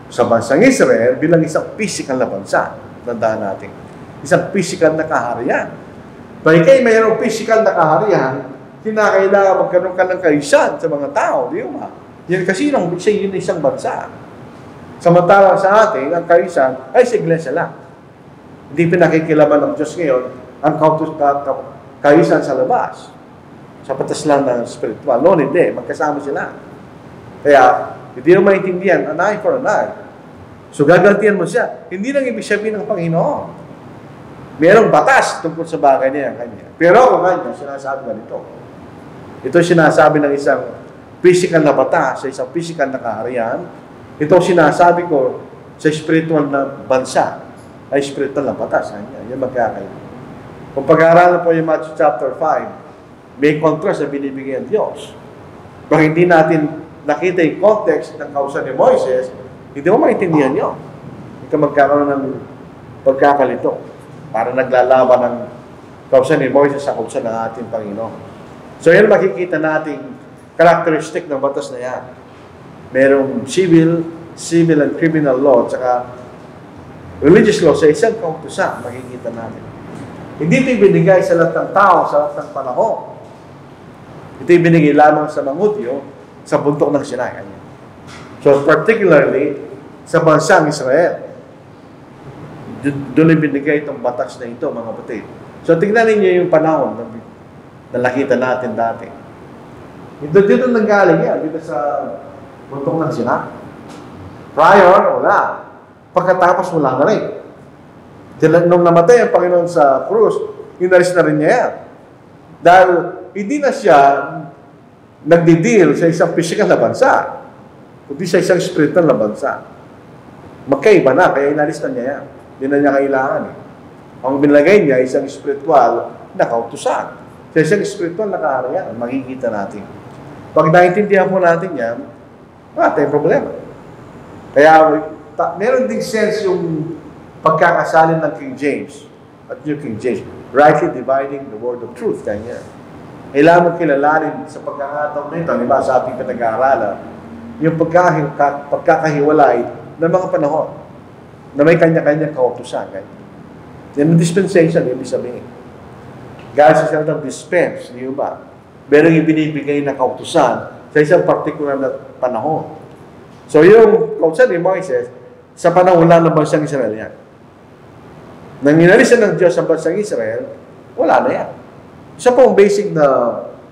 sa bansang Israel bilang isang physical na bansa. Tandaan natin. Isang physical na kaharian. Pag ikay mayroong physical na kaharian, kinakailangan magkaroon ka ng kaisan sa mga tao. Di ba? Yan kasi yun isang bansa. Samantalang sa atin, ang kaisan ay sa iglesia lang. Hindi pinakikilaman ng Diyos ngayon ang kaisan sa labas. Sa patas lang ng spiritual. Noon hindi, magkasama sila. Kaya, hindi mo maintindihan, an eye for an eye. So, gagantihan mo siya. Hindi lang ibig sabihin ng Panginoon. Merong batas tungkol sa bagay niya kanya. Pero kung kanya, sinasabi na nito. Ito sinasabi ng isang physical na batas, sa isang physical na kaharian. Ito sinasabi ko sa spiritual na bansa, ay spiritual na batas. Yan magkakaiba. Kung pag-aaralan po yung Matthew chapter 5, may contrast na binibigay ang Diyos. Kung hindi natin nakita yung context ng kausan ni Moises, hindi mo maintindihan yun. Hindi ka magkakaroon ng pagkakalito. Para naglalaban ng kausan ni Moises sa kausan ng ating Panginoon. So yan makikita nating characteristic ng batas na yan. Merong civil and criminal law, at saka religious law sa isang kautusan, makikita natin. Hindi ito ibinigay sa lahat ng tao, sa lahat ng panahon. Ito ibinigay lamang sa mga Hudyo sa bundok ng Sinai. So particularly sa bansang Israel. Doon ibinigay itong batas na ito, mga kapatid. So tingnan ninyo yung panahon na nakita natin dati. Dito nanggaling yan, dito sa bundok ng Sinai. Prior, wala. Pagkatapos, wala na rin. Nung namatay ang Panginoon sa krus, inalis na rin niya yan. Dahil hindi na siya nagdi-deal sa isang physical na bansa, kundi sa isang spiritual na bansa. Magkaiba na, kaya inalis na niya yan. Hindi na niya kailangan eh. Ang binlagay niya, isang spiritual na kautusan. Sa isang spiritual na kaharian, makikita natin. Pag naintindihan po natin yan, wala tayong problema. Kaya, meron ding sense yung pagkakasalin ng King James at New King James, rightly dividing the word of truth. Kanya. Kailangan mo kilalanin sa pagkakataon nito, di ba, sa ating pinag-aaralan, yung pagkakahiwalay ng mga panahon na may kanya-kanya kautusan. Yan ang dispensation, ibig sabihin. Gaya sa siya ng dispense, di ba? Merong ibinibigay na kautusan sa isang particular na panahon. So yung kautusan ni Moises, sa panahon lang ng bansang Israel yan. Nang inalisan ng Diyos ang bansang Israel, wala na yan. Isa po ang basic na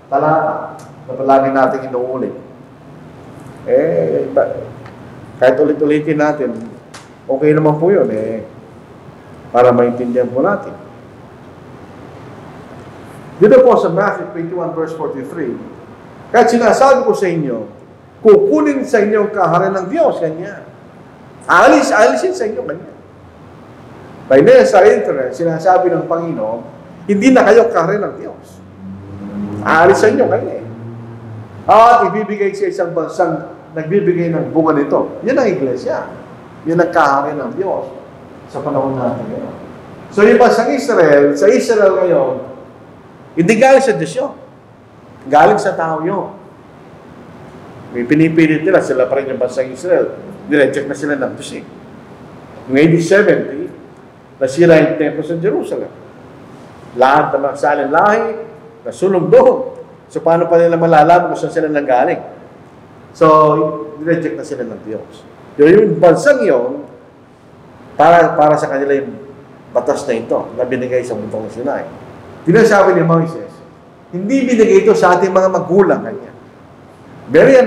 talata na palagi natin inuulit. Kahit ulit-ulitin natin, okay naman po yun, para maintindihan po natin. Dito po sa Matthew 21 verse 43, kahit sinasabi ko sa inyo, kukunin sa inyo ang kaharian ng Diyos, kanya. Alisin sa inyo, kanya. By this, sa internet, sinasabi ng Panginoon, hindi na kayo kaharian ng Diyos. Aalis sa inyo, kanya. At ibibigay sa isang bansang nagbibigay ng bunga nito. Yan ang iglesia. Yan ang kaharian ng Diyos sa panahon natin ngayon. So yung bansang Israel, sa Israel ngayon, hindi galing sa Diyos yun. Galing sa tao yun. May pinipilit nila, sila pa rin yung bansang Israel. Direject na sila ng Diyos. Noong AD 70, nasira yung templo sa Jerusalem. Lahat ng mga salin lahi, nasulong doon. So paano pa nila malalaman kung saan sila nanggaling? So, direject na sila ng Diyos. Yung bansang yun, para sa kanila yung batas na ito na binigay sa Bundok ng Sinai. Tinasabi ni Moises, hindi binigay ito sa ating mga magulang kanya. Very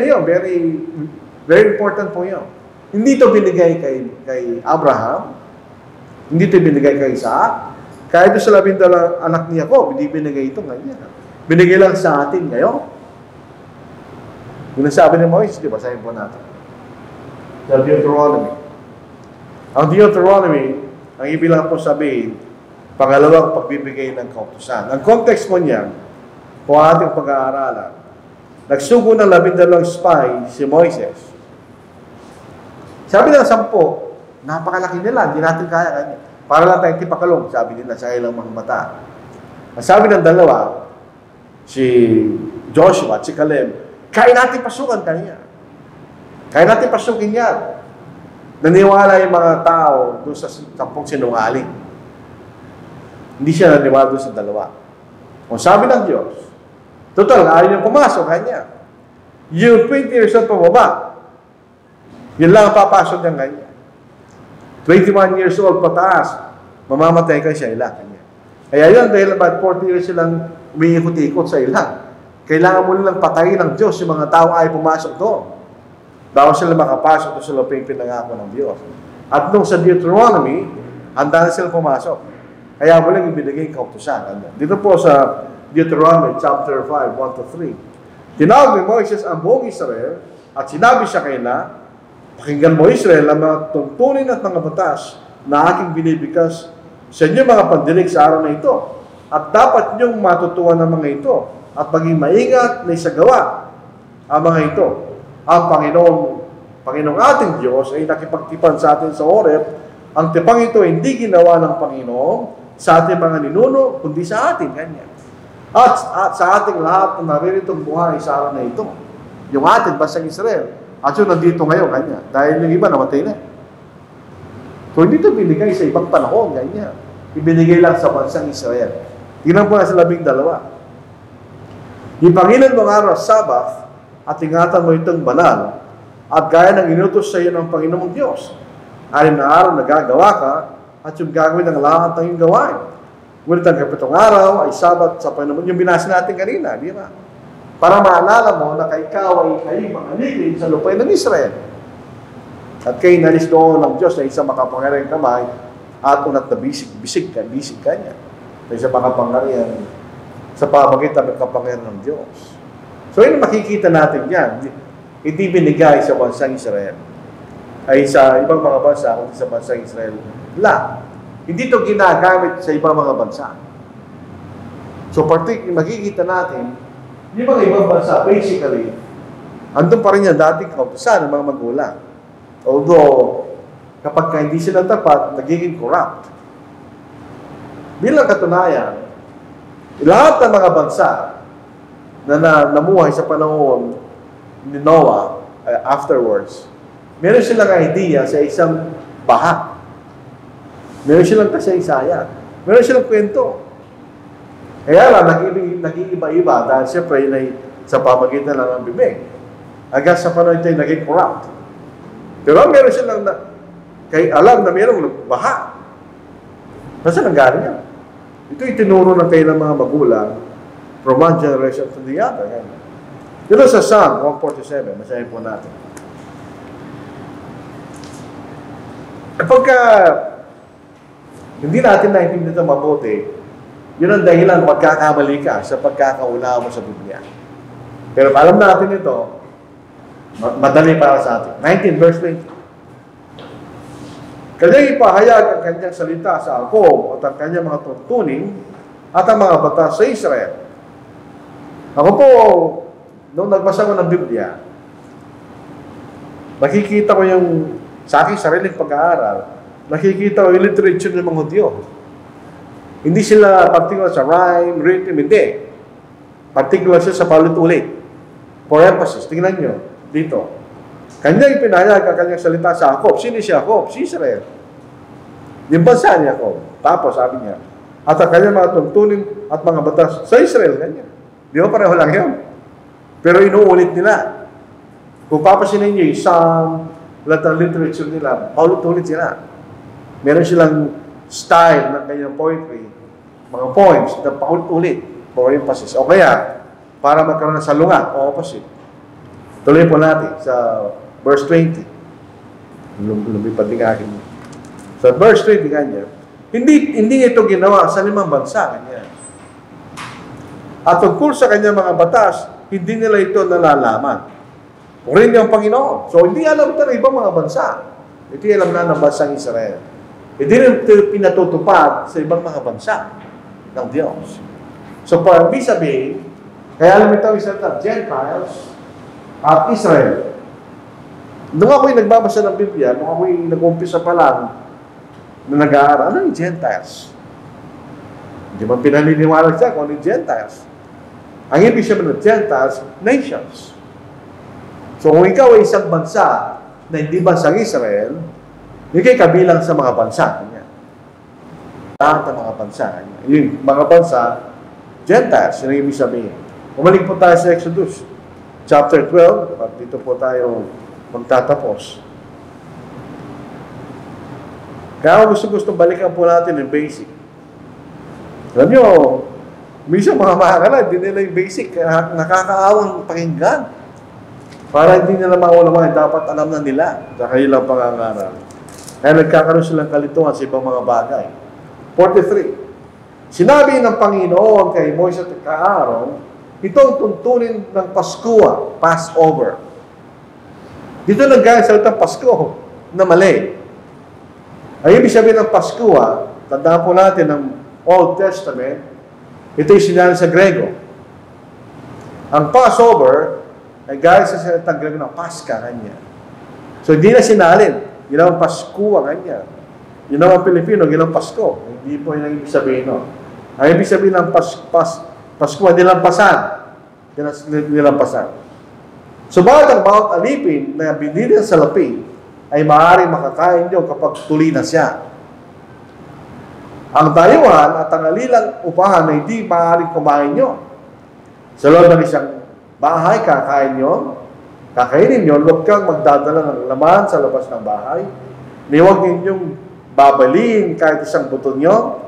important po yun. Hindi ito binigay kay Abraham, hindi ito binigay kay Isaac, kahit ito sa 12 anak ni Jacob, hindi binigay ito kanya. Binigay lang sa atin ngayon. Yung nasabi ni Moises, di ba? Sabihin po natin. Sa Deuteronomy. Ang Deuteronomy, ang ibig lang po sabihin, pangalawang pagbibigay ng kautusan. Ang context mo niyan, kung ating pag-aaralan, nagsugo ng 12 spy si Moises. Sabi ng 10, napakalaki nila, hindi natin kaya kanya. Para lang tayong tipakalong, sabi nila sa ilang mga mata. Ang sabi ng 2, si Joshua at si Caleb, kaya natin pasukan kanya. Kaya natin pasukin yan. Naniwala yung mga tao doon sa 10 sinungaling. Hindi siya naniwala doon sa 2. Kung sabi ng Diyos, total, ayaw niyang pumasok kanya. Yung 20 years old pababa, yun lang ang papasok niya kanya. 21 years old pataas, mamamatay ka siya ilang kanya. Kaya yun, dahil about 40 years silang umiikot-ikot sa ilang. Kailangan mo nilang patayin ng Diyos yung mga tao ay pumasok doon. Bago sila makapasok doon sa luping pinangako ng Diyos. At nung sa Deuteronomy, handa na sila pumasok. Kaya mo lang ibinigay yung kautusan. Dito po sa Deuteronomy chapter 5, 1-3. Tinawag ni Moises ang buong Israel at sinabi siya kanila, pakinggan mo Israel ang mga tuntunin at mga batas na aking binibigkas sa inyong mga pandinig sa araw na ito. At dapat niyong matutuwa ng mga ito at maging maingat na isagawa ang mga ito. Ang Panginoong ating Diyos ay nakipagtipan sa atin sa Horeb. Ang tipang ito ay hindi ginawa ng Panginoon sa ating mga ninuno, kundi sa atin, kanya. At sa ating lahat na naririto'ng buhay sa araw na ito. Yung ating bansang Israel. At yun nandito ngayon, kanya. Dahil yung iba namatay na. So hindi ito binigay sa ibang panahon, kanya. Ibinigay lang sa bansang Israel. Tingnan po na sa 12. Ipangilin mo ang araw Sabbath at ingatan mo itong banal at gaya ng inutos sa iyo ng Panginoong Diyos. Anim na araw na gagawa ka at yung gagawin ng lahat ng iyong gawain. Ngunit ang 7 araw ay Sabat sa Panginoon. Yung binasa natin kanina, di ba? Para maalala mo na ikaw ay kayo mangalipin sa lupay ng Israel. At kayo nalis doon ng Diyos na isang makapangyarihang kamay at unat na bisig ka niya. Sa isang makapangyarihan sa pamagitan ng kapangyarihan ng Diyos. So yun makikita natin yan. Hindi binigay sa bansang Israel. Ay sa ibang mga bansa, kundi sa bansang Israel. Hindi ito ginagamit sa ibang mga bansa. So makikita natin, yung mga ibang bansa, basically, andun pa rin yan dating kautusan ng mga magulang. Although, kapag hindi sila tapat, nagiging corrupt. Bilang katunayan, lahat ng mga bansa na namuhay sa panahon ni Noah afterwards, meron silang idea sa isang baha. Meron silang kasaysayan. Meron silang kwento. Kaya lang, nag-iiba-iba dahil siyempre yun ay sa pamagitan lang ng bibig. Hanggang sa panahon ito ay naging corrupt. Pero meron silang alam na merong baha. Basta nanggaling yan. Ito itinuro ng kailang mga magulang from one generation to the other. Dito sa Psalm 147, masahin po natin. Pagka hindi natin naintindihan ito mabuti, yun ang dahilan magkakamali ka sa pagkakaula mo sa Biblia. Pero alam natin ito, madali para sa atin. 19 verse 20. Kanyang ipahayag ang kanyang salita sa Jacob at ang kanyang mga tuntunin at ang mga batas sa Israel. Ako po, nung nagbasa ko ng Biblia, nakikita ko yung sa aking sariling pag-aaral, nakikita ko yung literature ng mga Hudyo. Hindi sila particular sa rhyme, rhythm, hindi. Particular siya sa paulit-ulit. For emphasis, tingnan nyo dito. Kanyang ipinahayag ang kanyang salita sa Jacob. Sino si Jacob? Si Israel. Yung bansa ni Jacob. Tapos sabi niya, at ang kanyang mga tuntunin at mga batas sa Israel, ganyan. Di ba pareho lang yun? Pero inuulit nila. Kung papasinin niyo yung Psalm, lahat ng literature nila, paulit-ulit sila. Meron silang style ng kanyang poetry, mga poems na paulit-ulit for emphasis. O kaya, para magkaroon ng salungat o opposite. Tuloy po natin sa verse 20. Lumipad din akin. Sa verse 20 kanya, hindi ito ginawa sa 5 bansa kanya. At tungkol sa kanyang mga batas, hindi nila ito nalalaman. O rin yung Panginoon. So, hindi alam ito ng ibang mga bansa. Ito alam na ng bansang Israel. Hindi rin ito pinatutupad sa ibang mga bansa ng Diyos. So, para ibig sabihin, kaya alam ito isa ng Gentiles at Israel. Nung ako'y nagbabasa ng Biblia, nung ako'y nag-umpisa pa lang na nag-aaral, ano yung Gentiles? Hindi man pinaniniwala siya kung ano yung Gentiles. Ang ibig sabihin ng Gentiles, nations. So kung ikaw ay isang bansa na hindi bansang Israel, hindi kayo kabilang sa mga bansa. Lahat ng mga bansa. Yung mga bansa, Gentiles, yun ang ibig sabihin. Umalik po tayo sa Exodus, chapter 12, at dito po tayo magtatapos. Kaya gusto balikan po natin yung basic. Alam nyo, minsan mga mahakala, hindi nila yung basic, nakakaawang pakinggan. Para hindi nila maulaman, dapat alam na nila sa kanilang pangangaral. Kaya nagkakaroon silang kalituhan sa ibang mga bagay. 43. Sinabi ng Panginoon kay Moises at Aaron, ito ang tuntunin ng Paskua, Passover. Dito nag-gaya sa salitang Pasko na mali. Ang ibig sabihin ng Paskua, tandaan po natin ng Old Testament, ito yung sinali sa Grego. Ang Passover ay gaya sa salitang Grego ng Pascha kanya. So hindi na sinalin. Yun ang Paskua kanya. Yun ang Pilipino, yun ang Pasko. Hindi po yung ibig sabihin. No? Ang ibig sabihin ng Paskua, nilampasan. Nilampasan. Subalit ang bawat alipin na binili sa salapi ay maaaring makakain nyo kapag tuli na siya. Ang tayuan at ang alilang upahan na hindi maaaring kumain nyo. Sa loob ng isang bahay, kakainin nyo, huwag kang magdadala ng laman sa labas ng bahay. Huwag ninyong babaliin kahit isang buto nyo.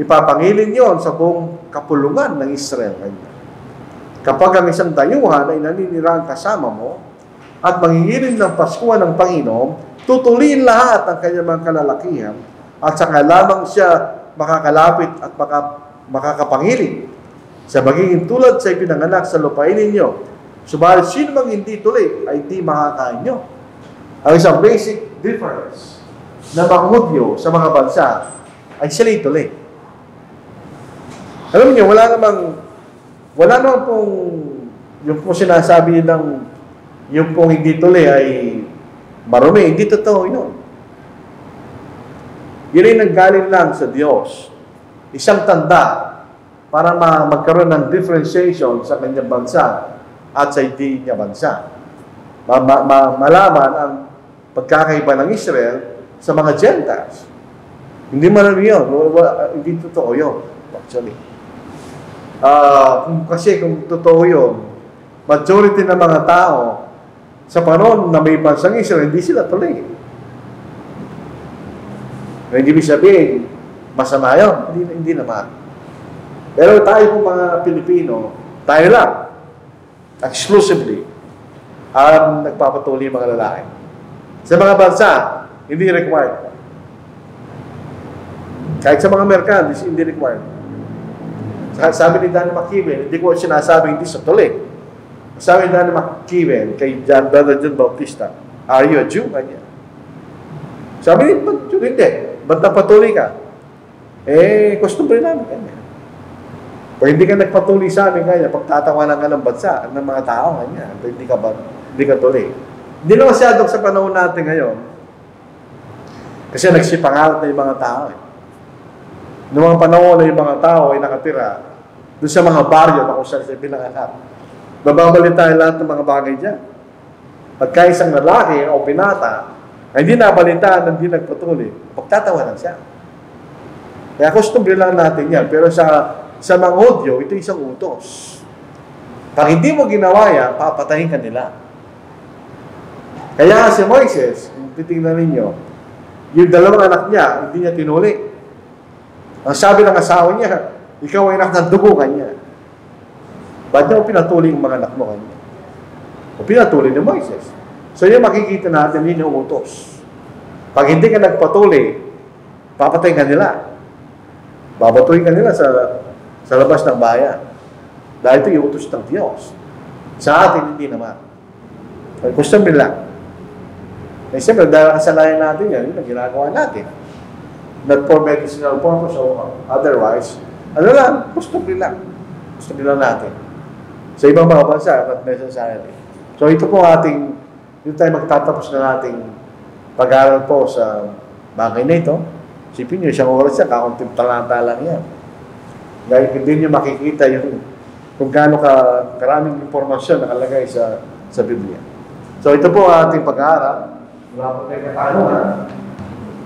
Ipapangilin nyo sa buong kapulungan ng Israel. Kapag ang isang dayuhan ay naninirahan kasama mo at mangingilin ng Paskuhan ng Panginoon, tutuliin lahat ng kanyang mga kalalakihan at saka lamang siya makakalapit at makakapangilin sa magiging tulad sa ipinanganak sa lupain ninyo. Subalit sino mang hindi tuli ay hindi makakain nyo. Ang isang basic difference na mga Hudyo sa mga bansa ay sila tuli. Alam niyo, wala namang pong yung po sinasabi ng yung pong hindi tuli ay marumi. Hindi totoo yun. Yun ay nanggaling lang sa Diyos. Isang tanda para magkaroon ng differentiation sa kanyang bansa at sa hindi niya bansa. Malaman ang pagkakaiba ng Israel sa mga Gentiles. Hindi man yun. Hindi totoo yun. Actually. Kasi kung totoo yun, majority ng mga tao sa panahon na may bansang Israel, hindi sila tuloy. Hindi ibig sabihin, masama yun. Hindi naman. Pero tayo po mga Pilipino, tayo lang, exclusively, ang nagpapatuloy mga lalaki. Sa mga bansa, hindi required. Kahit sa mga Amerikano, hindi required. Sabi ni Danny McKeeven, hindi ko sinasabi hindi sa tuloy. Sabi ni Danny McKeeven kay Brother John Bautista, are you a Jew? Kanya. Sabi ni Jew, hindi. Ba't napatuloy ka? Customary namin kanya. Pag hindi ka nagpatuloy sa amin kanya, pagtatawanan ka ng bansa, ng mga tao kanya, hindi ka tuloy. Hindi na masyadong sa panahon natin ngayon, kasi nagsipangalat na yung mga tao. Noong mga panahon na yung mga tao ay nakatira doon sa mga baryo na kung saan sila pinanganak. Bababalita lahat ng mga bagay dyan. Pagka isang lalaki o pinata ay hindi nabalitaan ng hindi nagpatuloy, pagtatawanan siya. Kaya customary lang natin yan. Pero sa mga Hudyo, ito isang utos. Pag hindi mo ginawa yan, papatayin ka nila. Kaya si Moises, titingnan ninyo, yung dalawang anak niya, hindi niya tinuli. Ang sabi ng asawa niya, ikaw ay anak ng dugo kanya. Ba't niya pinatuloy yung mga anak mo kanya? O pinatuloy ni Moises. So yun makikita natin, yun yung utos. Pag hindi ka nagpatuloy, papatay ka nila. Babatuhin ka nila sa labas ng bayan. Dahil ito yung utos ng Diyos. Sa atin, hindi naman. Gusto mo lang. Eh, siyempre, dahil kasalayan natin yan, yun ang ginagawa natin. Not for medicinal purpose or otherwise. Ano lang, gusto nila. Gusto nila natin. Sa ibang mga bansa, not necessarily. So ito po ating, dito tayo magtatapos na nating pag-aaral po sa bagay na ito. Sipin nyo, isang oras yan, kakunting talanta lang yan. Dahil hindi nyo makikita yung kung gaano karaming impormasyon nakalagay sa Biblia. So ito po ating pag-aaral. Wala po tayo katanungan.